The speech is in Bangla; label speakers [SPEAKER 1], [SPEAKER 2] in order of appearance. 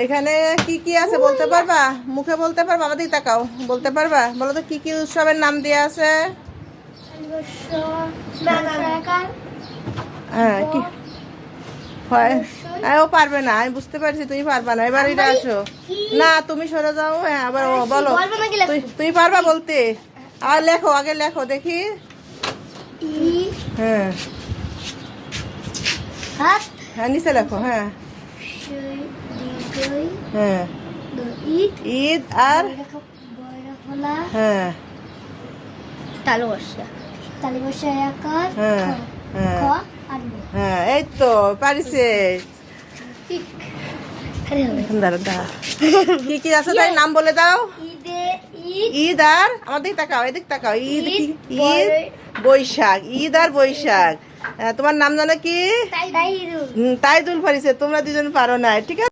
[SPEAKER 1] এখানে কি কি আছে বলতে পারবা? মুখে বলতে পারবা? আমাদের তাকাও, বলতে পারবা? বলো তো কি কি উৎসবের নাম দেওয়া আছে? হ্যাঁ কি হয়? ও পারবে না, আমি বুঝতে পারছি তুমি পারবা না। এবার এটা আসো না, তুমি সরে যাও। হ্যাঁ আবার বলো, তুমি পারবা বলতে? আর লেখো, আগে লেখো দেখি। হ্যাঁ হ্যাঁ নিচে লেখো। হ্যাঁ হ্যাঁ ঈদ আর হ্যাঁ হ্যাঁ হ্যাঁ হ্যাঁ এই তো পারিছে। কি কি আছে তাই নাম বলে দাও। ঈদ আর আমাদের তাকাও, এদিক তাকাও। ঈদ ঈদ বৈশাখ, ঈদ আর বৈশাখ। তোমার নাম জানো কি? তাইদুল পারিছে, তোমরা দুজন পারো না। ঠিক আছে।